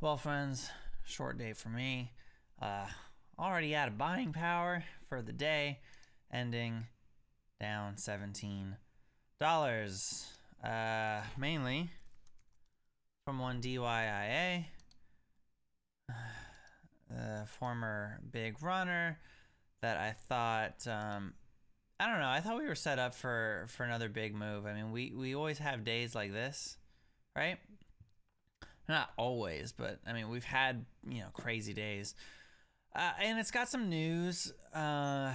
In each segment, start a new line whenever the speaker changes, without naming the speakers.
Well, friends, short day for me. Already out of buying power for the day, ending down $17. Mainly from one DYAI, former big runner that I thought, I don't know, I thought we were set up for another big move. I mean, we always have days like this, right? Not always, but I mean, we've had, crazy days. And it's got some news. COVID.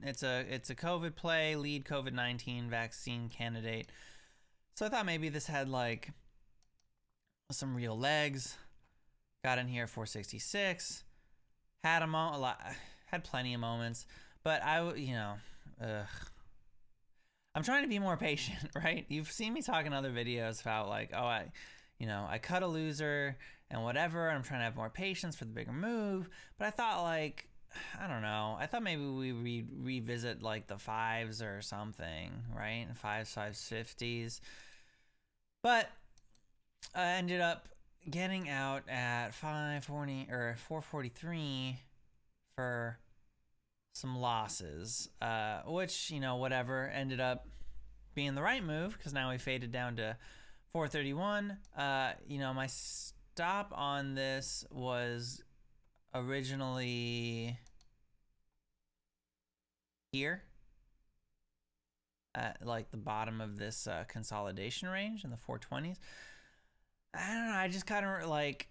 It's a COVID play, lead COVID-19 vaccine candidate. So I thought maybe this had like some real legs. Got in here at 466. Had had plenty of moments, but I'm trying to be more patient, right? You've seen me talk in other videos about like, I cut a loser and whatever. I'm trying to have more patience for the bigger move. But I thought like, I don't know. I thought maybe we revisit like the fives or something, right? Fives, 50s. But I ended up getting out at 540 or 443 for some losses, which, whatever, ended up being the right move because now we faded down to 431. My stop on this was originally here at like the bottom of this consolidation range in the 420s. I don't know, I just kind of like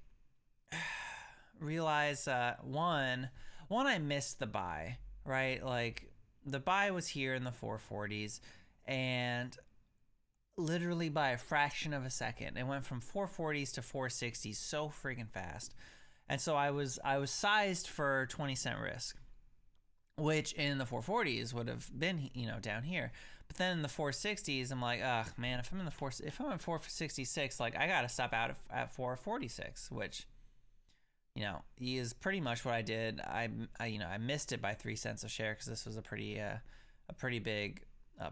realized one I missed the buy, right? Like the buy was here in the 440s and literally by a fraction of a second it went from 440s to 460s so freaking fast. And so I was sized for 20-cent risk, which in the 440s would have been, down here. But then in the 460s, I'm like, ugh, man, if I'm at 466, like I gotta stop out at 446, which, is pretty much what I did. I missed it by 3 cents a share because this was a pretty big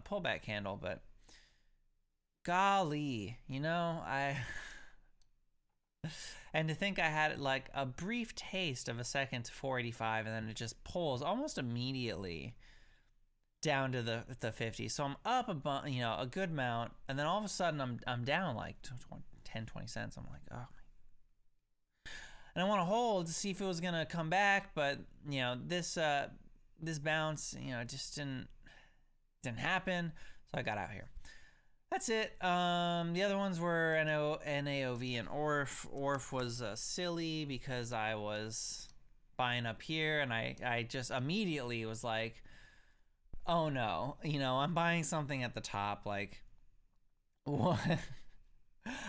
pullback candle. But golly, and to think I had like a brief taste of a second to 485, and then it just pulls almost immediately down to the 50. So I'm up a good amount, and then all of a sudden I'm down like 10-20 cents. I'm like, oh. And I want to hold to see if it was gonna come back, but this bounce, just didn't happen. So I got out here. That's it. The other ones were NAOV and ORF. ORF was silly because I was buying up here, and I just immediately was like, oh no, I'm buying something at the top. Like, what?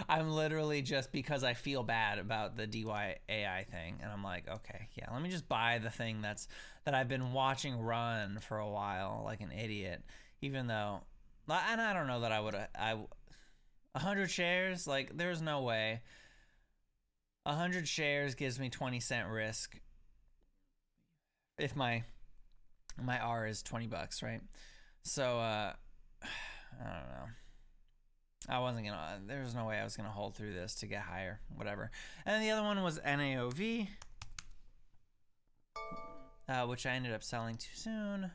I'm literally just because I feel bad about the DYAI thing, and I'm like, okay, yeah, let me just buy the thing that I've been watching run for a while like an idiot, even though. And I don't know that I would 100 shares, like there's no way 100 shares gives me 20-cent risk if my R is $20, right? So I don't know. There's no way I was gonna hold through this to get higher, whatever. And the other one was NAOV, which I ended up selling too soon.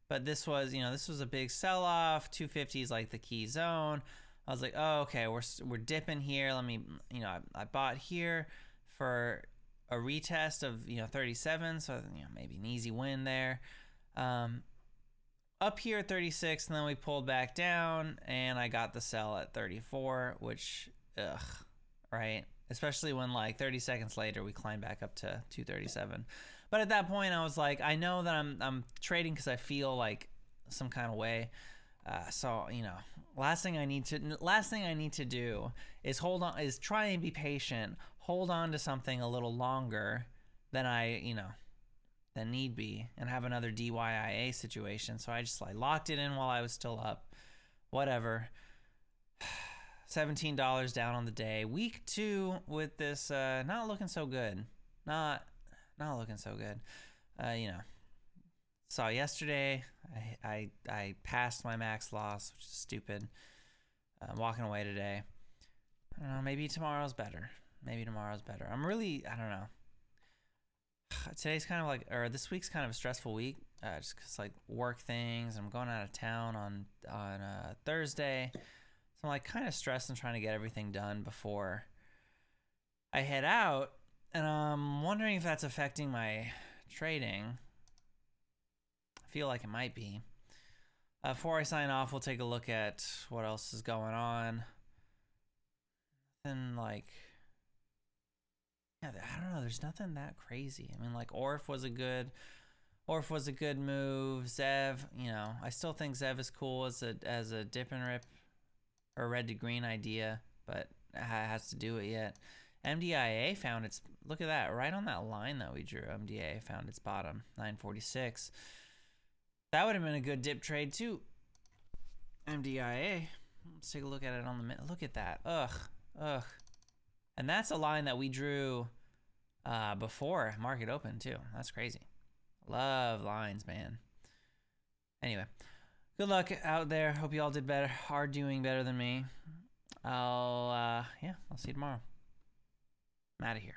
But this was, this was a big sell-off. 250 is like the key zone. I was like, oh, okay, we're dipping here. Let me, I bought here for a retest of 37, so maybe an easy win there. Up here at 36, and then we pulled back down, and I got the sell at 34, which, right? Especially when like 30 seconds later we climbed back up to 237. But at that point, I was like, I know that I'm trading because I feel like some kind of way. So last thing I need to do is try and be patient, hold on to something a little longer than than need be, and have another DYIA situation. So I just locked it in while I was still up. Whatever. $17 down on the day. Week 2 with this not looking so good. Not looking so good. Saw yesterday I passed my max loss, which is stupid. I'm walking away today. I don't know, maybe tomorrow's better. Maybe tomorrow's better. I don't know. Today's kind of like, or this week's kind of a stressful week, just because like work things. I'm going out of town on Thursday, so I'm like kind of stressed and trying to get everything done before I head out, and I'm wondering if that's affecting my trading. I feel like it might be. Before I sign off, we'll take a look at what else is going on. And like, yeah, I don't know. There's nothing that crazy. I mean, like Orf was a good move. Zev, you know, I still think Zev is cool as a dip and rip or red to green idea, but it has to do it yet. MDIA found its, look at that, right on that line that we drew. MDIA found its bottom, 946. That would have been a good dip trade too. MDIA. Let's take a look at it on the minute. Look at that. Ugh. And that's a line that we drew before market open too. That's crazy. Love lines, man. Anyway, good luck out there. Hope you all did better. Are doing better than me. I'll see you tomorrow. I'm out of here.